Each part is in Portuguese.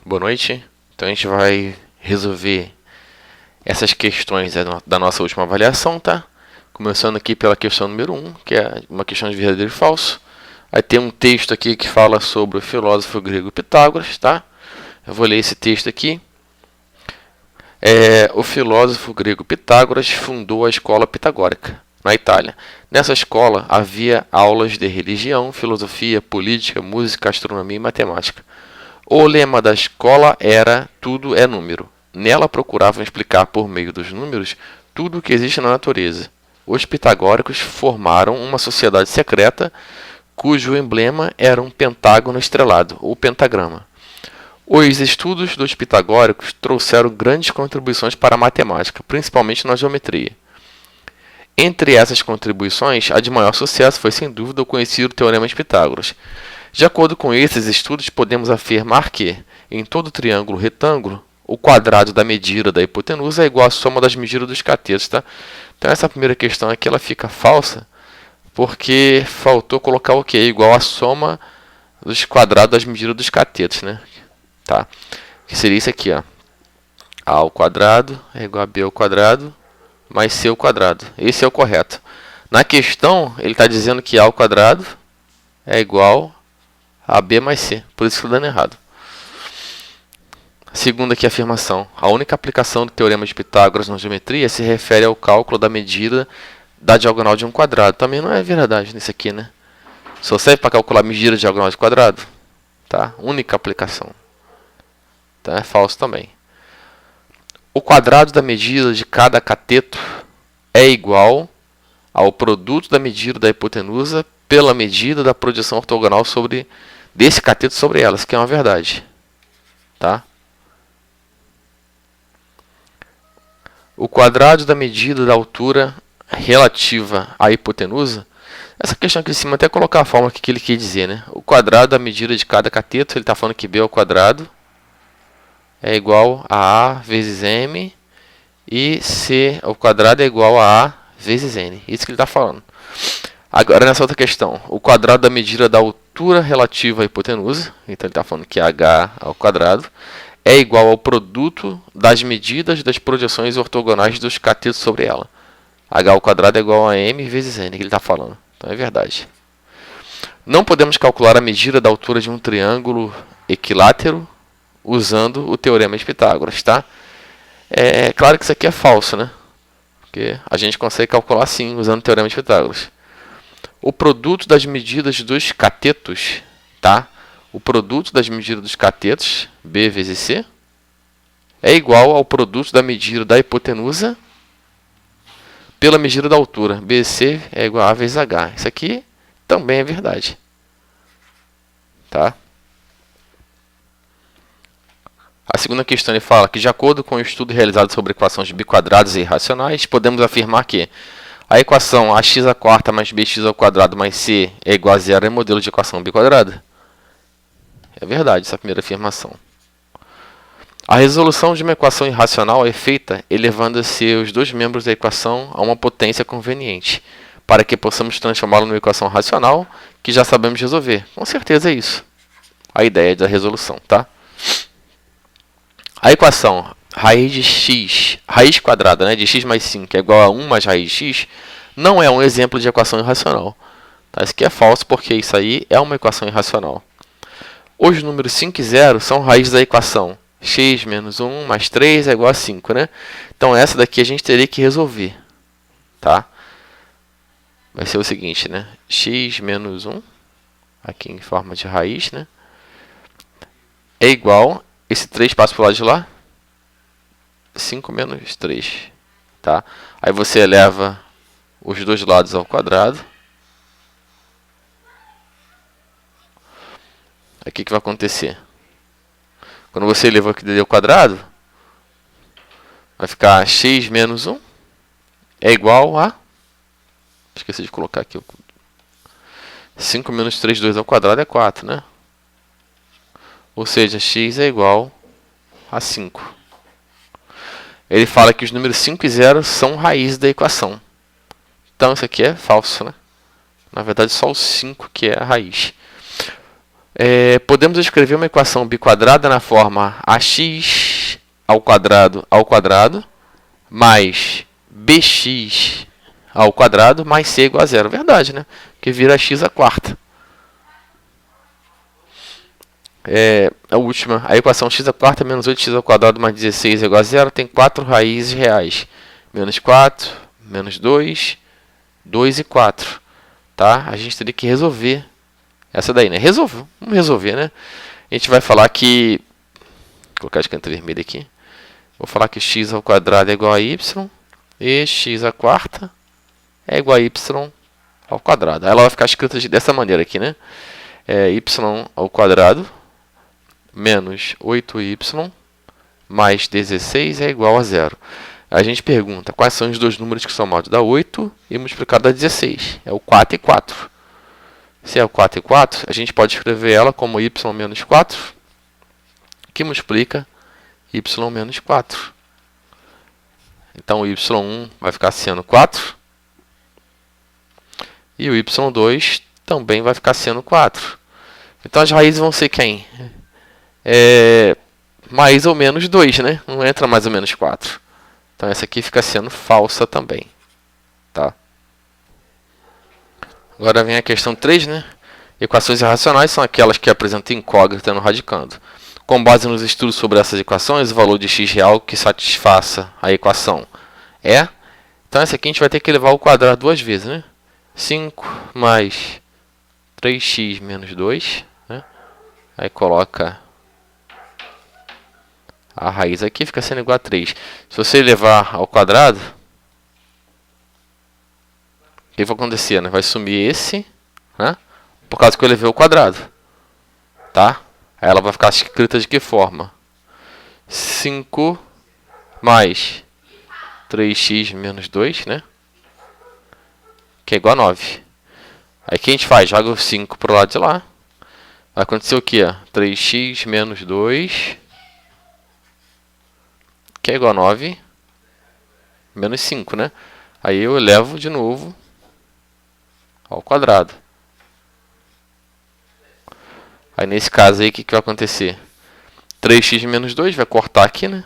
Boa noite. Então a gente vai resolver essas questões da nossa última avaliação, tá? Começando aqui pela questão número 1, que é uma questão de verdadeiro e falso. Aí tem um texto aqui que fala sobre o filósofo grego Pitágoras, tá? Eu vou ler esse texto aqui. O filósofo grego Pitágoras fundou a escola pitagórica na Itália. Nessa escola havia aulas de religião, filosofia, política, música, astronomia e matemática. O lema da escola era "tudo é número". Nela procuravam explicar por meio dos números tudo o que existe na natureza. Os pitagóricos formaram uma sociedade secreta cujo emblema era um pentágono estrelado, ou pentagrama. Os estudos dos pitagóricos trouxeram grandes contribuições para a matemática, principalmente na geometria. Entre essas contribuições, a de maior sucesso foi sem dúvida o conhecido Teorema de Pitágoras. De acordo com esses estudos, podemos afirmar que, em todo triângulo retângulo, o quadrado da medida da hipotenusa é igual à soma das medidas dos catetos. Tá? Então essa primeira questão aqui ela fica falsa, porque faltou colocar o que? Igual à soma dos quadrados das medidas dos catetos. Né? Tá? Que seria isso aqui. Ó. A ao quadrado é igual a b ao quadrado mais c ao quadrado. Esse é o correto. Na questão, ele está dizendo que a ao quadrado é igual a b mais c. Por isso que está dando errado. Segunda aqui afirmação. A única aplicação do Teorema de Pitágoras na geometria se refere ao cálculo da medida da diagonal de um quadrado. Também não é verdade nisso aqui, né? Só serve para calcular a medida da diagonal de quadrado. Tá? Única aplicação. Tá? É falso também. O quadrado da medida de cada cateto é igual ao produto da medida da hipotenusa pela medida da projeção ortogonal desse cateto sobre elas, que é uma verdade. Tá? O quadrado da medida da altura relativa à hipotenusa, essa questão aqui em cima, até colocar a fórmula que ele quer dizer. Né? O quadrado da medida de cada cateto, ele está falando que b ao quadrado é igual a A vezes M e C ao quadrado é igual a A vezes N. Isso que ele está falando. Agora, nessa outra questão, o quadrado da medida da altura relativa à hipotenusa, então ele está falando que H ao quadrado, é igual ao produto das medidas das projeções ortogonais dos catetos sobre ela. H ao quadrado é igual a M vezes N, que ele está falando. Então é verdade. Não podemos calcular a medida da altura de um triângulo equilátero usando o Teorema de Pitágoras, tá? É claro que isso aqui é falso, né? Porque a gente consegue calcular sim usando o Teorema de Pitágoras. O produto das medidas dos catetos, tá? O produto das medidas dos catetos, B vezes C, é igual ao produto da medida da hipotenusa pela medida da altura. BC é igual a A vezes H. Isso aqui também é verdade. Tá? A segunda questão ele fala que, de acordo com o estudo realizado sobre equações biquadradas e irracionais, podemos afirmar que a equação ax à quarta mais bx ao quadrado mais c é igual a zero é modelo de equação biquadrada. É verdade essa primeira afirmação. A resolução de uma equação irracional é feita elevando-se os dois membros da equação a uma potência conveniente, para que possamos transformá-la numa equação racional que já sabemos resolver. Com certeza é isso. A ideia da resolução, tá? A equação raiz de x, raiz quadrada, né, de x mais 5 é igual a 1 mais raiz de x, não é um exemplo de equação irracional. Tá? Isso aqui é falso porque isso aí é uma equação irracional. Os números 5 e 0 são raízes da equação x menos 1 mais 3 é igual a 5. Né? Então essa daqui a gente teria que resolver. Tá? Vai ser o seguinte, né? X menos 1, aqui em forma de raiz, né? É igual... Esse 3 passa para o lado de lá. 5 menos 3. Tá? Aí você eleva os dois lados ao quadrado. Aí o que vai acontecer? Quando você eleva aqui ao quadrado, vai ficar x menos 1 é igual a... Esqueci de colocar aqui. 5 menos 3, 2 ao quadrado é 4, né? Ou seja, x é igual a 5. Ele fala que os números 5 e 0 são raízes da equação. Então isso aqui é falso, né? Na verdade, só o 5 que é a raiz. Podemos escrever uma equação biquadrada na forma ax ao quadrado mais bx ao quadrado mais c igual a zero. Verdade, né? Que vira x à quarta. A última, a equação x à quarta menos 8x ao quadrado mais 16 é igual a zero tem 4 raízes reais. Menos 4, menos 2, 2 e 4. Tá? A gente teria que resolver essa daí, né? Vamos resolver, né? A gente vai falar que... Vou colocar a caneta vermelha aqui. Vou falar que x ao quadrado é igual a y. E x à quarta é igual a y ao quadrado. Aí ela vai ficar escrita dessa maneira aqui, né? Y ao quadrado menos 8y mais 16 é igual a zero. A gente pergunta quais são os dois números que são modos da 8 e multiplicado da 16. É o 4 e 4. Se é o 4 e 4, a gente pode escrever ela como y menos 4, que multiplica y menos 4. Então, o y1 vai ficar sendo 4. E o y2 também vai ficar sendo 4. Então, as raízes vão ser quem? Mais ou menos 2, né? Não entra mais ou menos 4. Então, essa aqui fica sendo falsa também. Tá? Agora vem a questão 3, né? Equações irracionais são aquelas que apresentam incógnita no radicando. Com base nos estudos sobre essas equações, o valor de x real que satisfaça a equação é... Então, essa aqui a gente vai ter que levar ao quadrado duas vezes, né? 5 mais 3x menos 2, né? Aí coloca a raiz aqui, fica sendo igual a 3. Se você levar ao quadrado, o que vai acontecer, né? Vai sumir esse, né? Por causa que eu levei ao quadrado, tá? Aí ela vai ficar escrita de que forma? 5 mais 3x menos 2, né? Que é igual a 9. Aí o que a gente faz? Joga o 5 para o lado de lá. Vai acontecer o que? 3x menos 2, que é igual a 9, menos 5, né? Aí eu elevo de novo ao quadrado. Aí nesse caso aí, o que vai acontecer? 3x menos 2 vai cortar aqui, né?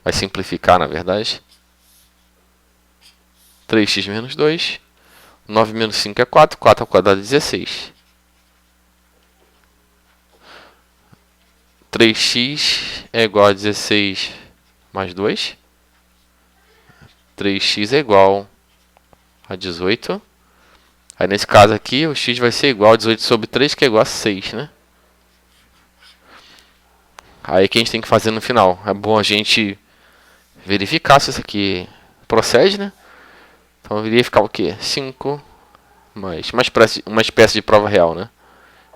Vai simplificar, na verdade. 3x menos 2. 9 menos 5 é 4. 4 ao quadrado é 16. 3x é igual a 16 mais 2. 3x é igual a 18. Aí nesse caso aqui, o x vai ser igual a 18 sobre 3, que é igual a 6, né? Aí o que a gente tem que fazer no final? É bom a gente verificar se isso aqui procede, né? Então eu iria ficar o quê? 5 mais uma espécie de prova real, né?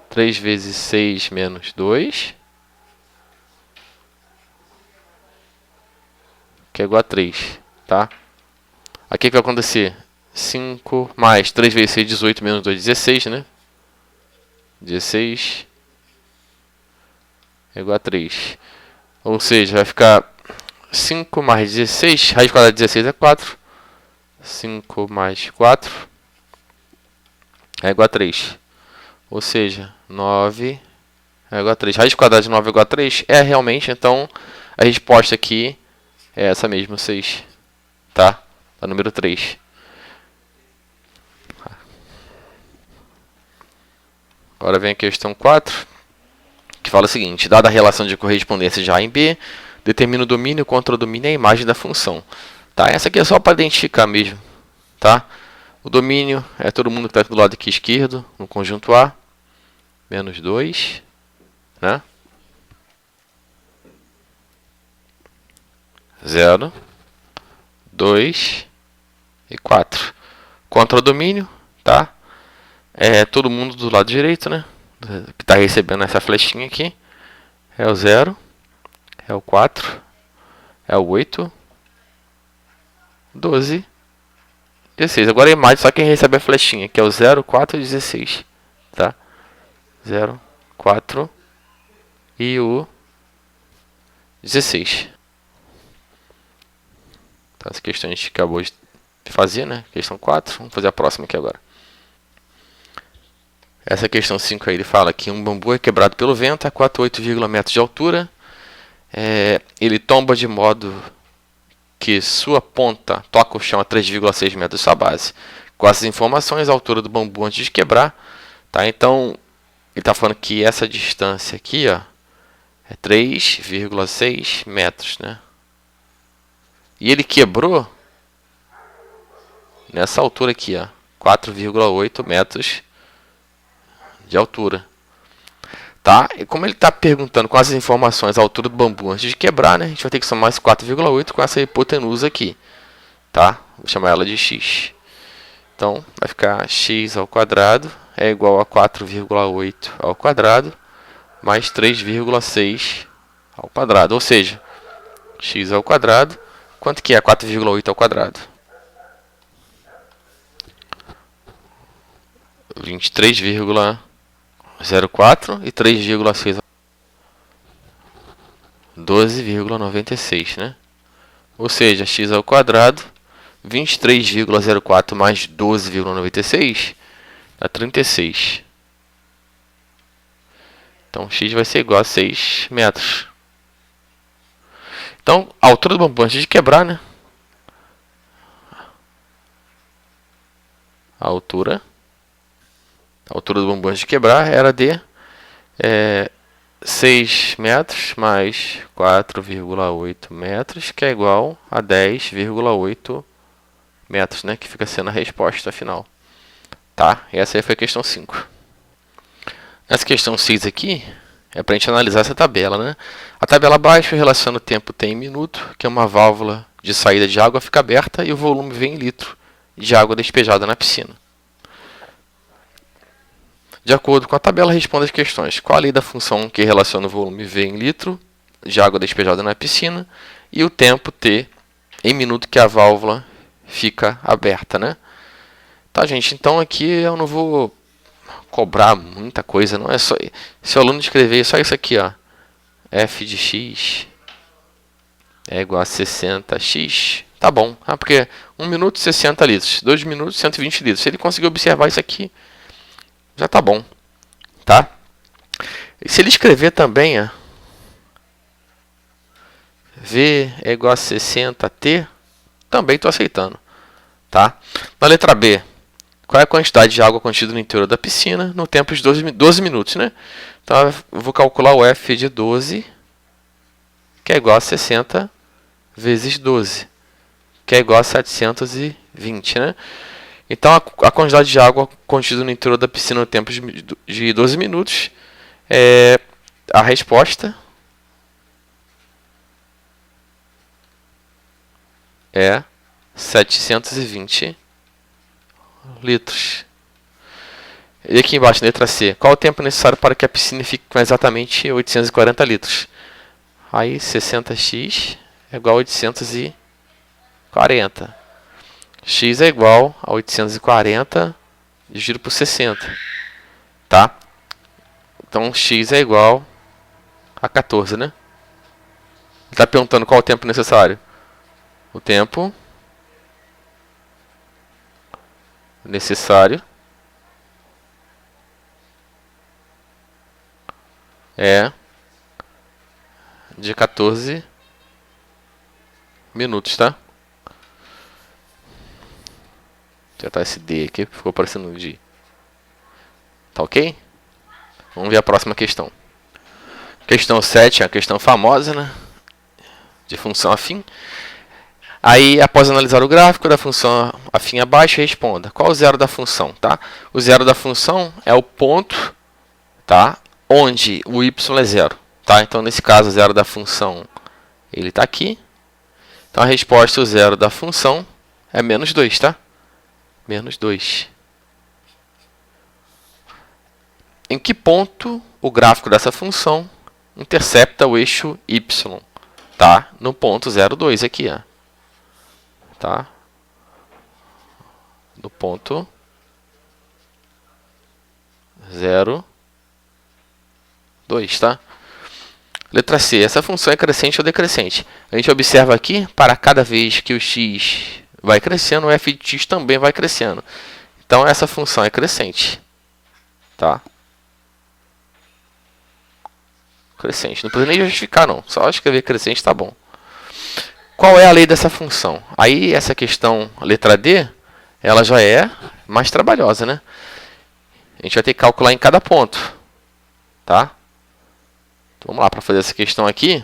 3 vezes 6 menos 2, que é igual a 3, tá? Aqui o que vai acontecer? 5 mais 3 vezes 6, 18 menos 2, 16, né? 16 é igual a 3. Ou seja, vai ficar 5 mais 16, raiz quadrada de 16 é 4. 5 mais 4 é igual a 3. Ou seja, 9 é igual a 3. Raiz quadrada de 9 é igual a 3? É realmente, então a resposta aqui é essa mesmo, 6. Tá? A número 3. Agora vem a questão 4, que fala o seguinte: dada a relação de correspondência de A em B, determina o domínio contra o domínio e a imagem da função. Tá? Essa aqui é só para identificar mesmo. Tá? O domínio é todo mundo que está do lado aqui esquerdo, no conjunto A. Menos 2. Né? 0, 2 e 4. Contra o domínio, tá? É todo mundo do lado direito, né? Que está recebendo essa flechinha aqui. É o 0, é o 4, é o 8, 12, 16. Agora a imagem, só quem recebe a flechinha, que é o 0, 4 e 16. Tá? 0, 4 e o 16. Tá, essa questão a gente acabou de fazer, né? Questão 4. Vamos fazer a próxima aqui agora. Essa questão 5 aí, ele fala que um bambu é quebrado pelo vento a 4,8 metros de altura. Ele tomba de modo que sua ponta toca o chão a 3,6 metros da sua base. Com essas informações, a altura do bambu antes de quebrar. Tá? Então, ele está falando que essa distância aqui, ó, é 3,6 metros. Né? E ele quebrou nessa altura aqui, ó, 4,8 metros de altura. Tá? E como ele está perguntando com as informações a altura do bambu antes de quebrar, né, a gente vai ter que somar esse 4,8 com essa hipotenusa aqui. Tá? Vou chamar ela de x. Então, vai ficar x ao quadrado é igual a 4,8 ao quadrado mais 3,6 ao quadrado. Ou seja, x ao quadrado, quanto que é 4,8 ao quadrado? 23,04 e 3,6 12,96, né? Ou seja, x ao quadrado 23,04 mais 12,96 dá 36. Então x vai ser igual a 6 metros. Então, a altura do bambu antes de quebrar, né? A altura do bambu antes de quebrar era de 6 metros mais 4,8 metros, que é igual a 10,8 metros, né? Que fica sendo a resposta final. Tá? E essa aí foi a questão 5. Essa questão 6 aqui é para a gente analisar essa tabela, né? A tabela abaixo relaciona o tempo T em minuto, que é uma válvula de saída de água fica aberta e o volume vem em litro de água despejada na piscina. De acordo com a tabela, responda as questões. Qual a lei da função que relaciona o volume V em litro de água despejada na piscina e o tempo T em minuto que a válvula fica aberta, né? Tá, gente? Então aqui eu não vou cobrar muita coisa, não é só se o aluno escrever só isso aqui, ó. F de x é igual a 60x. Tá bom, porque 1 minuto 60 litros, 2 minutos 120 litros. Se ele conseguir observar isso aqui, já tá bom, tá? E se ele escrever também, ó, V é igual a 60T, também estou aceitando, tá? Na letra B, qual é a quantidade de água contida no interior da piscina no tempo de 12 minutos, né? Então, eu vou calcular o F de 12, que é igual a 60 vezes 12, que é igual a 720, né? Então, a quantidade de água contida no interior da piscina no tempo de 12 minutos é a resposta é 720 litros. E aqui embaixo, letra C. Qual o tempo necessário para que a piscina fique com exatamente 840 litros? Aí, 60x é igual a 840. X é igual a 840 dividido por 60. Tá? Então, x é igual a 14, né? Ele está perguntando qual o tempo necessário. O tempo necessário é de 14 minutos, tá? Já tá esse D aqui, ficou parecendo um D. Tá ok? Vamos ver a próxima questão. Questão 7 é a questão famosa, né? De função afim. Aí, após analisar o gráfico da função afim abaixo, responda. Qual o zero da função, tá? O zero da função é o ponto, tá? Onde o y é zero, tá? Então, nesse caso, o zero da função, ele está aqui. Então, a resposta, o zero da função, é menos 2, tá? Menos 2. Em que ponto o gráfico dessa função intercepta o eixo y? Tá? No ponto 0,2 aqui, ó. Tá? No ponto 0,2, tá? Letra C. Essa função é crescente ou decrescente? A gente observa aqui, para cada vez que o x vai crescendo, o f de x também vai crescendo. Então, essa função é crescente. tá? Crescente. Não precisa nem justificar, não. Só escrever crescente tá bom. Qual é a lei dessa função? Aí, essa questão, a letra D, ela já é mais trabalhosa, né? A gente vai ter que calcular em cada ponto, tá? Então, vamos lá, para fazer essa questão aqui.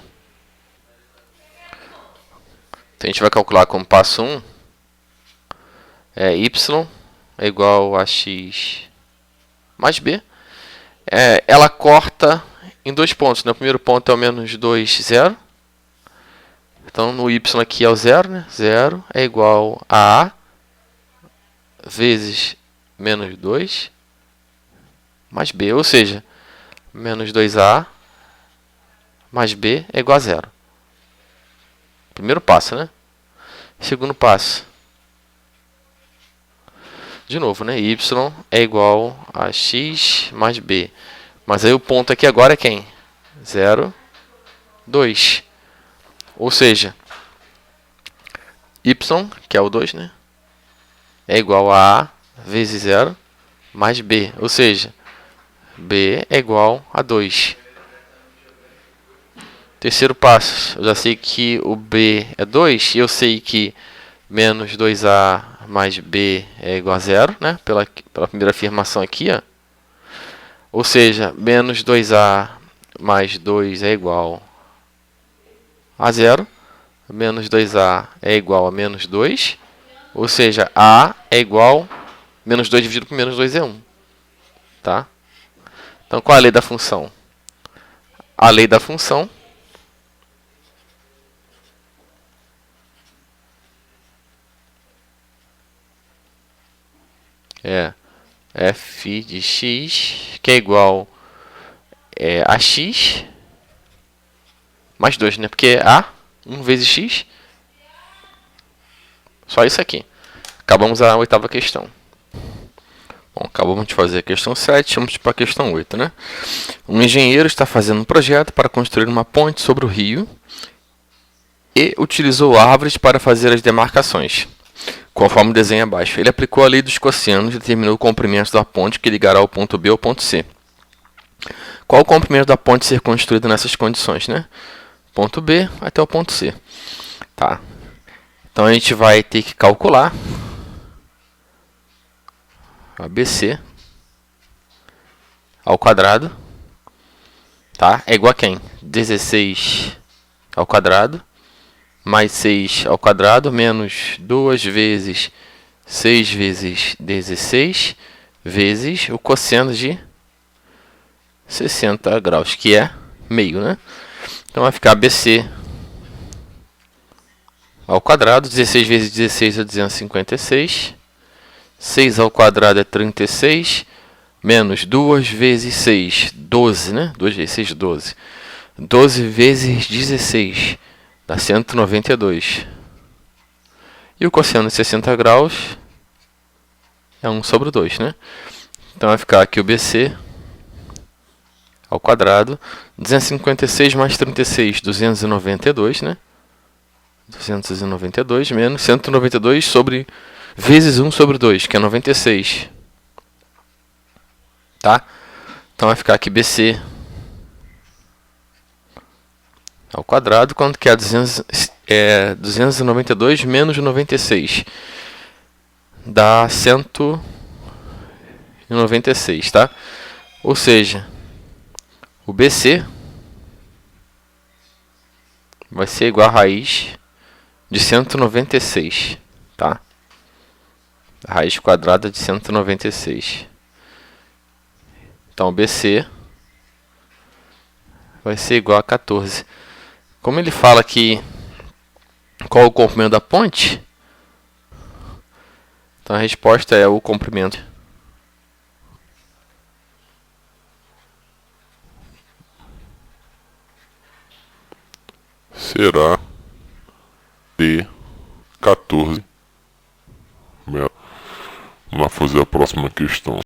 Então, a gente vai calcular como passo 1. Y é igual a x mais b. Ela corta em dois pontos, né? O primeiro ponto é o menos 2, 0. Então, no y aqui é o 0, né? 0 é igual a vezes menos 2 mais b. Ou seja, menos 2a mais b é igual a 0. Primeiro passo, né? Segundo passo. De novo, né? Y é igual a x mais b. Mas aí o ponto aqui agora é quem? 0, 2. Ou seja, y, que é o 2, né? É igual a a vezes 0 mais b. Ou seja, b é igual a 2. Terceiro passo, eu já sei que o b é 2 e eu sei que menos 2a mais b é igual a 0, né? Pela primeira afirmação aqui, ó. Ou seja, menos 2a mais 2 é igual a 0. Menos 2a é igual a menos 2. Ou seja, a é igual menos 2 dividido por menos 2 é 1. Tá? Então, qual é a lei da função? A lei da função é f de x, que é igual a x mais 2, né? Porque a 1 vezes x. Só isso aqui. Acabamos a oitava questão. Bom, acabamos de fazer a questão 7, vamos para a questão 8, né? Um engenheiro está fazendo um projeto para construir uma ponte sobre o rio e utilizou árvores para fazer as demarcações, conforme o desenho abaixo. Ele aplicou a lei dos cossenos e determinou o comprimento da ponte que ligará o ponto B ao ponto C. Qual o comprimento da ponte a ser construída nessas condições, né? Ponto B até o ponto C. Tá. Então, a gente vai ter que calcular ABC ao quadrado, tá? É igual a quem? 16 ao quadrado mais 6 ao quadrado menos 2 vezes 6 vezes 16 vezes o cosseno de 60 graus, que é meio, né? Então vai ficar ABC ao quadrado, 16 vezes 16 é 256, 6 ao quadrado é 36, menos 2 vezes 6, 12, né? 2 vezes 6, 12. 12 vezes 16 dá 192. E o cosseno de 60 graus é 1 sobre 2, né? Então vai ficar aqui o BC ao quadrado, 256 mais 36, 292, né? 292 menos 192 sobre vezes 1 sobre 2, que é 96. Tá? Então vai ficar aqui BC ao quadrado, quanto que é 292 menos 96. Dá 196, tá? Ou seja, o BC vai ser igual a raiz de 196, tá? A raiz quadrada de 196. Então, o BC vai ser igual a 14. Como ele fala aqui qual é o comprimento da ponte, então a resposta é o comprimento. Será de 14 metros. Vamos lá fazer a próxima questão.